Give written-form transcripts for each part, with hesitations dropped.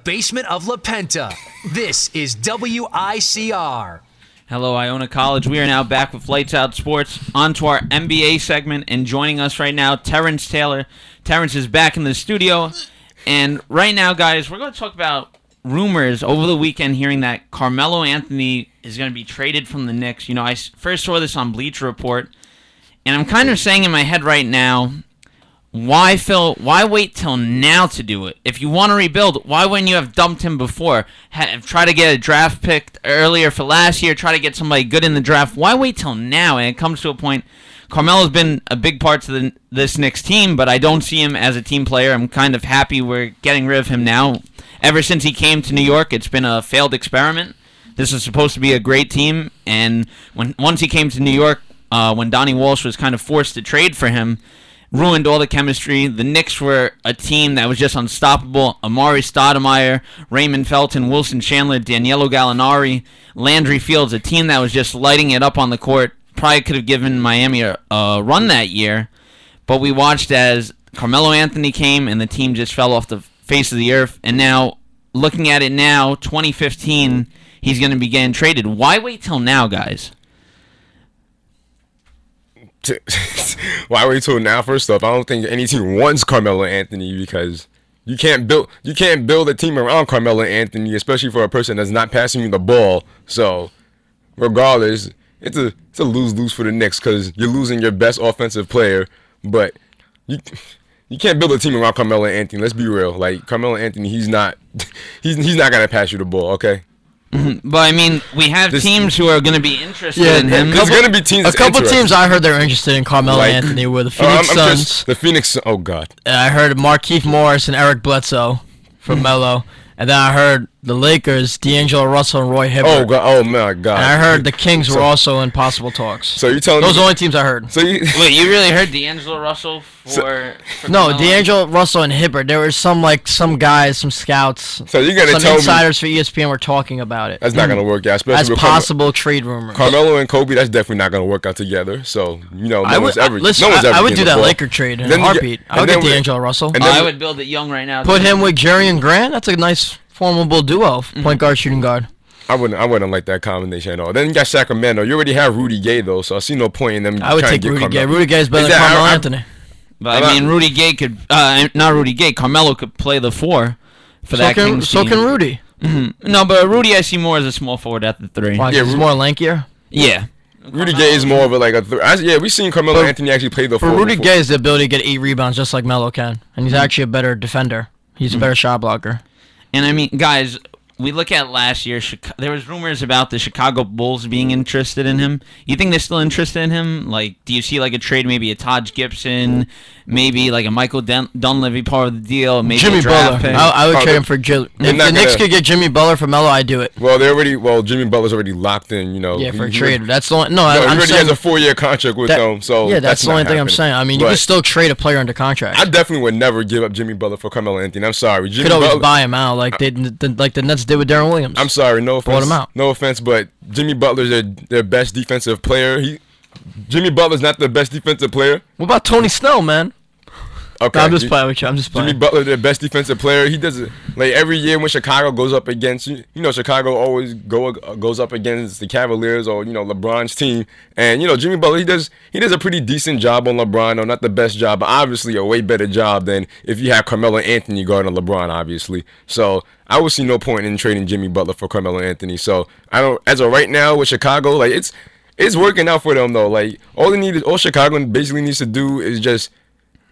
basement of La Penta. This is WICR. Hello, Iona College. We are now back with Lights Out Sports. On to our NBA segment, and joining us right now, Terrence Taylor. Terrence is back in the studio, and right now, guys, we're going to talk about rumors over the weekend, hearing that Carmelo Anthony is going to be traded from the Knicks. You know, I first saw this on Bleacher Report, and I'm kind of saying in my head right now, why, Phil? Why wait till now to do it? If you want to rebuild, why wouldn't you have dumped him before? Try to get a draft pick earlier for last year. Try to get somebody good in the draft. Why wait till now? And it comes to a point. Carmelo's been a big part to this Knicks team, but I don't see him as a team player. I'm kind of happy we're getting rid of him now. Ever since he came to New York, it's been a failed experiment. This is supposed to be a great team, and once he came to New York, when Donnie Walsh was kind of forced to trade for him, ruined all the chemistry. The Knicks were a team that was just unstoppable. Amari Stoudemire, Raymond Felton, Wilson Chandler, Danilo Gallinari, Landry Fields, a team that was just lighting it up on the court. Probably could have given Miami a run that year, but we watched as Carmelo Anthony came and the team just fell off the face of the earth. And now, looking at it now, 2015, he's going to be getting traded. Why wait till now, guys? Why wait till now? First off, I don't think any team wants Carmelo Anthony because you can't build a team around Carmelo Anthony, especially for a person that's not passing you the ball. So, regardless, it's a lose-lose for the Knicks because you're losing your best offensive player, but you can't build a team around Carmelo Anthony. Let's be real. Like, Carmelo Anthony, he's not gonna pass you the ball, okay? But I mean, we have teams who are going to be interested in him. There's going to be teams. A couple teams I heard they're interested in Carmelo Anthony were the Phoenix Suns. The Phoenix. Oh God. I heard Markieff Morris and Eric Bledsoe from Melo, and then I heard the Lakers, D'Angelo Russell and Roy Hibbert. Oh God. Oh my God. And I heard the Kings were also in possible talks. So you're telling those me are the only teams I heard. So wait, you really heard D'Angelo Russell for no, D'Angelo Russell and Hibbert. There were some guys, some scouts, so you gotta some tell insiders for ESPN were talking about it. That's not gonna work out, especially as with possible trade rumors. Carmelo and Kobe, that's definitely not gonna work out together. So no one's ever I would do that Laker trade in a heartbeat. I would get D'Angelo Russell. And I would build it young right now. Put him with Jerry and Grant. That's a nice formable duo, point guard, shooting guard. I wouldn't like that combination at all. Then you got Sacramento. You already have Rudy Gay though, so I see no point in them. I would take Rudy Gay. Rudy Gay is better than Carmelo Anthony. But I mean, Rudy Gay could not Rudy Gay. Carmelo could play the 4 for that Kings team. So can Rudy. No, but Rudy I see more as a small forward at the 3. Why, he's more lankier. Yeah. Rudy Gay is more of a yeah, we've seen Carmelo Anthony actually play the 4. Rudy Gay is the ability to get 8 rebounds just like Melo can, and he's actually a better defender. He's a better shot blocker. And I mean, guys, we look at last year. There was rumors about the Chicago Bulls being interested in him. You think they're still interested in him? Like, do you see like a trade, maybe a Taj Gibson, maybe like a Michael Dunleavy part of the deal, maybe Jimmy Butler? I would trade him for If the Knicks could get Jimmy Butler for Melo, I'd do it. Well, Jimmy Butler's already locked in. You know. Yeah, for a trade. That's the only. No, he already has a 4-year contract with them. So yeah, that's the only thing I'm saying. I mean, you could still trade a player under contract. I definitely would never give up Jimmy Butler for Carmelo Anthony. I'm sorry. Jimmy Butler could always buy him out like the Nets did with Darren Williams. I'm sorry, no offense. Bought him out. No offense, but Jimmy Butler's their best defensive player. Jimmy Butler's not the best defensive player. What about Tony Snell, man? Okay, no, I'm just playing with you. I'm just playing. Jimmy Butler, their best defensive player. He does it like every year when Chicago goes up against Chicago always goes up against the Cavaliers or LeBron's team, and Jimmy Butler he does a pretty decent job on LeBron. No, not the best job, but obviously a way better job than if you have Carmelo Anthony guarding LeBron, obviously. So I would see no point in trading Jimmy Butler for Carmelo Anthony. So I don't. As of right now with Chicago, like it's working out for them though. Like all Chicago basically needs to do is just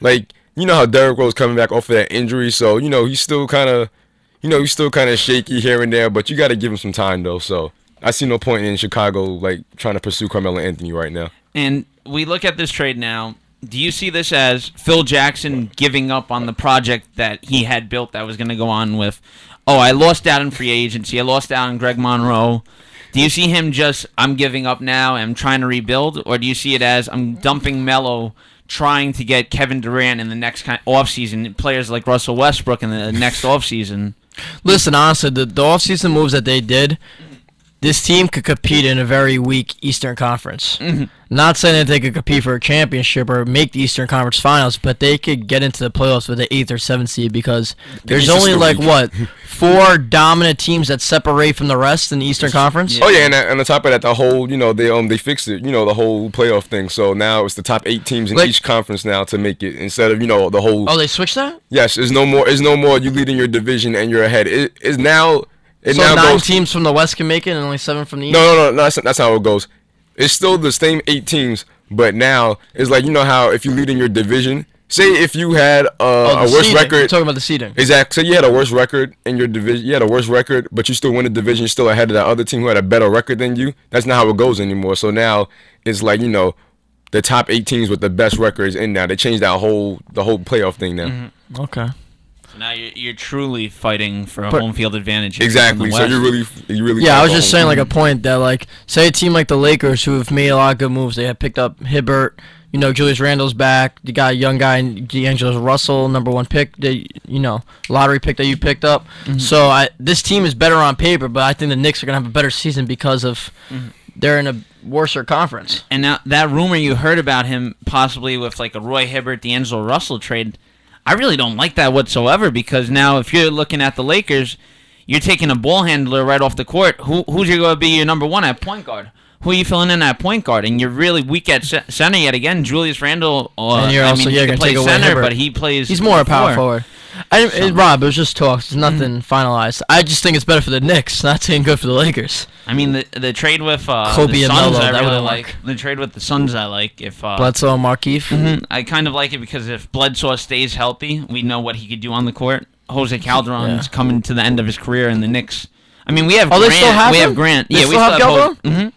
like. You know how Derrick Rose coming back off of that injury, so he's still kind of shaky here and there, but you got to give him some time though. So I see no point in Chicago like trying to pursue Carmelo Anthony right now. And we look at this trade now. Do you see this as Phil Jackson giving up on the project that he had built that was going to go on with? Oh, I lost out in free agency. I lost out on Greg Monroe. Do you see him just I'm giving up now and I'm trying to rebuild, or do you see it as I'm dumping Melo? Trying to get Kevin Durant in the next offseason, players like Russell Westbrook in the next offseason. Listen, honestly, the offseason moves that they did, this team could compete in a very weak Eastern Conference. Not saying that they could compete for a championship or make the Eastern Conference Finals, but they could get into the playoffs with the 8th or 7th seed because there's only like what 4 dominant teams that separate from the rest in the Eastern Conference. Oh yeah, and on the top of that, the whole they fixed it. The whole playoff thing. So now it's the top 8 teams in each conference now to make it instead of the whole. Oh, they switched that? Yes, there's no more. It's no more. You lead in your division and you're ahead. It is now. So now 9 goes, teams from the West can make it and only 7 from the East? No. That's how it goes. It's still the same 8 teams, but now it's like how if you lead in your division, say if you had a worse record. You're talking about the seeding. Exactly. Say you had a worse record in your division. You had a worse record, but you still win the division. You're still ahead of that other team who had a better record than you. That's not how it goes anymore. So now it's like the top 8 teams with the best records in now. They changed the whole playoff thing now. Okay. Now you're truly fighting for a home field advantage. Exactly. So you really. Yeah, I was just saying like a point that like say a team like the Lakers who have made a lot of good moves. They have picked up Hibbert. Julius Randle's back. You got a young guy, D'Angelo Russell, #1 pick. Lottery pick that you picked up. So this team is better on paper, but I think the Knicks are gonna have a better season because of they're in a worser conference. And now that rumor you heard about him possibly with like a Roy Hibbert, D'Angelo Russell trade. I really don't like that whatsoever because now if you're looking at the Lakers, you're taking a ball handler right off the court. Who's going to be your #1 at point guard? Who are you filling in at point guard? And you're really weak at center yet again. Julius Randle, and you're also he can play center, Hibbert. but he plays. He's more a power forward. Rob, it was just talk. It's nothing finalized. I just think it's better for the Knicks. Not saying good for the Lakers. I mean, the trade with Kobe the and Suns, Melo, I that really wouldn't like. work. The trade with the Suns, I like. If Bledsoe and Markieff. I kind of like it because if Bledsoe stays healthy, we know what he could do on the court. Jose Calderon's coming to the end of his career in the Knicks. I mean, we have Grant. They still have we him? have Grant. They Yeah, still we have still have Calderon?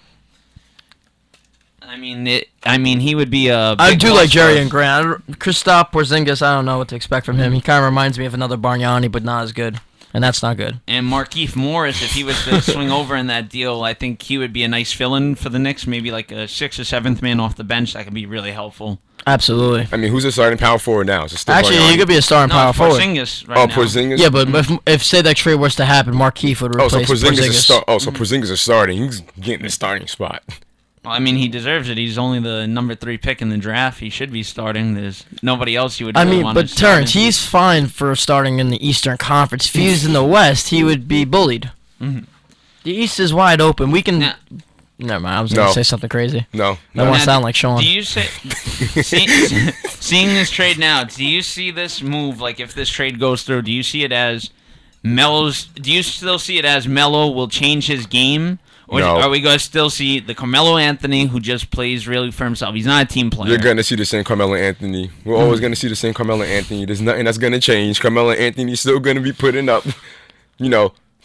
I mean, he would be a. I big do loss like Jerry for us. and Grant. Kristaps Porzingis, I don't know what to expect from him. He kind of reminds me of another Bargnani, but not as good. And that's not good. And Markieff Morris, if he was to swing over in that deal, I think he would be a nice fill-in for the Knicks. Maybe like a 6th or 7th man off the bench. That could be really helpful. Absolutely. I mean, who's the starting power forward now? Is it still Actually, Bargnani? he could be a starting power forward. Porzingis right now. Porzingis. Yeah, but if say that trade was to happen, Markieff would replace Porzingis. Porzingis is starting. He's getting the starting spot. Well, I mean, he deserves it. He's only the #3 pick in the draft. He should be starting. There's nobody else you would really want to start. Terrence, he's fine for starting in the Eastern Conference. If he was in the West, he would be bullied. The East is wide open. We can... Never mind, I was going to say something crazy. No. I don't want to sound like Sean. Do you seeing this trade now, do you see this move, like if this trade goes through, do you see it as do you still see it as Melo will change his game? Or are we going to still see the Carmelo Anthony who just plays really for himself? He's not a team player. You're going to see the same Carmelo Anthony. We're always going to see the same Carmelo Anthony. There's nothing that's going to change. Carmelo Anthony's still going to be putting up,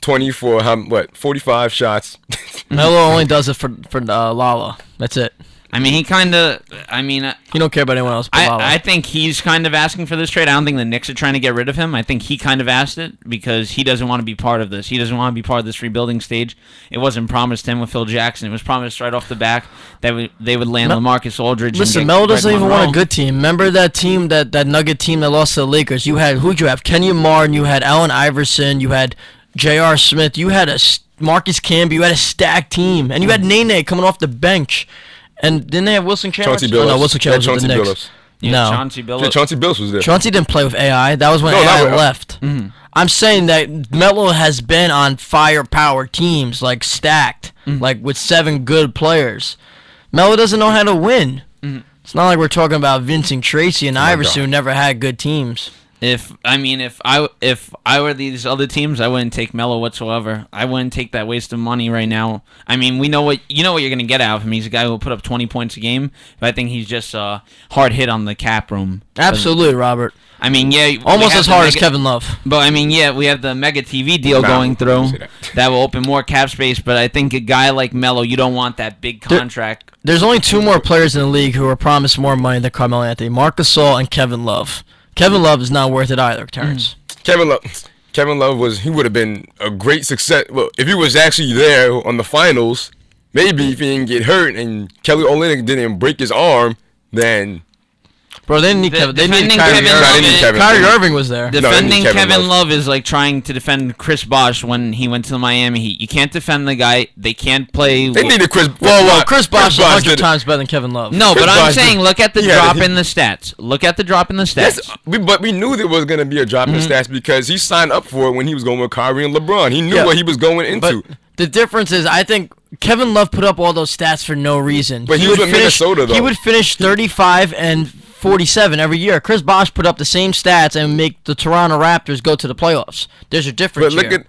45 shots. Melo only does it for Lala. That's it. I mean, he don't care about anyone else but Lala. I think he's kind of asking for this trade. I don't think the Knicks are trying to get rid of him. I think he kind of asked it because he doesn't want to be part of this. He doesn't want to be part of this rebuilding stage. It wasn't promised him with Phil Jackson. It was promised right off the back that they would land LaMarcus Aldridge. Listen, Melo doesn't even want a good team. Remember that team, that Nugget team that lost to the Lakers? Who'd you have? Kenyon Martin, you had Allen Iverson, you had J.R. Smith, you had Marcus Camby, you had a stacked team, and you had Nene coming off the bench. And didn't they have Wilson Chandler? Chauncey Billups. No, Wilson Chandler was with the Knicks. Billups. Yeah, No. Chauncey Billups. Yeah, Chauncey Billups was there. Chauncey didn't play with AI. That was when AI left. I'm saying that Melo has been on firepower teams, like stacked, like with 7 good players. Melo doesn't know how to win. It's not like we're talking about Vincent Tracy and Iverson who never had good teams. If I were these other teams, I wouldn't take Melo whatsoever. I wouldn't take that waste of money right now. I mean, we know what you're gonna get out of him. He's a guy who will put up 20 points a game, but I think he's just a hard hit on the cap room. Absolutely, Robert. I mean, yeah, almost as hard as Kevin Love. But I mean, yeah, we have the mega TV deal going through that will open more cap space. But I think a guy like Melo, you don't want that big contract. There's only 2 more players in the league who are promised more money than Carmelo Anthony: Marc Gasol and Kevin Love. Kevin Love is not worth it either, Terrence. Kevin Love would have been a great success. Well, if he was actually there on the finals, maybe if he didn't get hurt and Kelly Olynyk didn't break his arm, then Bro, they didn't need Kevin. They needed defending Kyrie Kevin Irving. Love. They need Kevin. Kyrie Irving was there. they Defending need Kevin Kevin Love. Love is like trying to defend Chris Bosh when he went to the Miami Heat. You can't defend the guy. They can't play. They needed Chris. Whoa, Chris Bosh is did 100 it. times better than Kevin Love. No, Chris but I'm Bosh saying, did- look at the Yeah, drop he- in the stats. Look at the drop in the stats. Yes, but we knew there was gonna be a drop in stats because he signed up for it when he was going with Kyrie and LeBron. He knew Yeah. what he was going But into. the difference is, I think Kevin Love put up all those stats for no reason. But he was would with Minnesota, though. He would finish 35 and 47 every year. Chris Bosh put up the same stats and make the Toronto Raptors go to the playoffs. There's a difference But look here.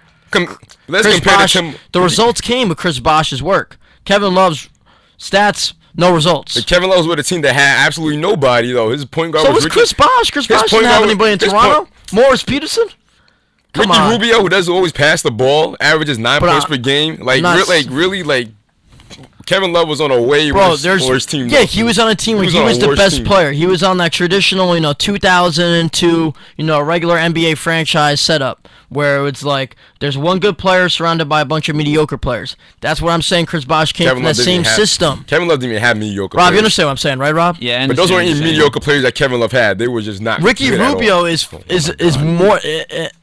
let's Chris compare Bosh, to Tim. the results came with Chris Bosh's work. Kevin Love's stats, no results. Kevin Love was with a team that had absolutely nobody though. His point guard So was was Chris Bosh. Chris Bosh point didn't have guard- anybody in his Toronto. Morris Peterson? Come Ricky on. Rubio, who doesn't always pass the ball, averages 9 But points per game. Like, not- really, Kevin Love was on a way Bro, worse team. yeah, though. he was on a team where was he on a was the worse best team. player. He was on that traditional, 2002, regular NBA franchise setup where it's like there's one good player surrounded by a bunch of mediocre players. That's what I'm saying. Chris Bosh came Kevin from Love that didn't same have- system. Kevin Love didn't even have mediocre Rob, you players. understand what I'm saying, right, Rob? Yeah, I But those understand weren't what even you're saying. mediocre players that Kevin Love had. They were just not Ricky good at all. Rubio is more.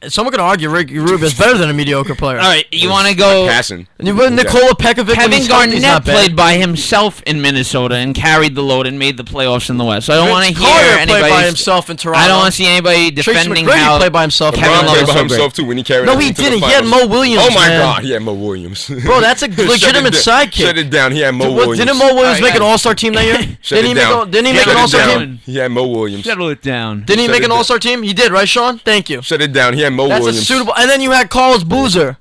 Someone can argue Ricky Rubio is better than a mediocre player. All right, you want to go? Passing. Nikola Pekovic, when Kevin he's healthy, he's Garnett not bad. played by himself in Minnesota and carried the load and made the playoffs in the West. So I don't want to Vince hear Carter anybody played by himself in Toronto. I don't want to see anybody Tracy defending McGrady how played by himself. Kevin LeBron Love played is by so himself too when he carried. No, them he to the didn't. He had finals. Mo Williams. Oh my man. God, he had Mo Williams. Bro, that's a legitimate sidekick. Shut it down. He had Mo Williams. Didn't Mo Williams make an yeah. All-Star team that year? Shut Didn't it he down. Didn't he make Shut an it All-Star down. team? He had Mo Williams. settle it down. Didn't he Shut make it an down. All-Star team? He did, right, Sean? Thank you. Shut it down. He had Mo That's Williams. a suitable. And then you had Carlos Boozer.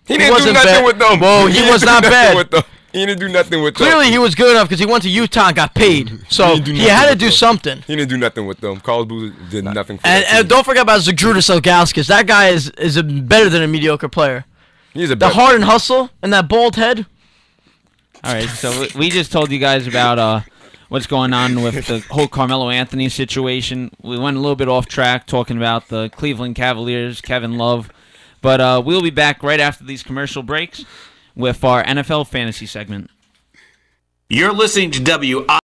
He didn't do wasn't nothing bad. with them. Whoa, he didn't was do not nothing bad. with them. He didn't do nothing with them. Clearly, he was good enough because he went to Utah and got paid. So didn't do he nothing had to with do them. something. He didn't do nothing with them. Carlos Boozer did nothing for And, that team. don't forget about Zydrunas Ilgauskas. That guy is better than a mediocre player. He's a The better. heart and hustle and that bald head. All right, so we just told you guys about what's going on with the whole Carmelo Anthony situation. We went a little bit off track talking about the Cleveland Cavaliers, Kevin Love. But we'll be back right after these commercial breaks with our NFL fantasy segment. You're listening to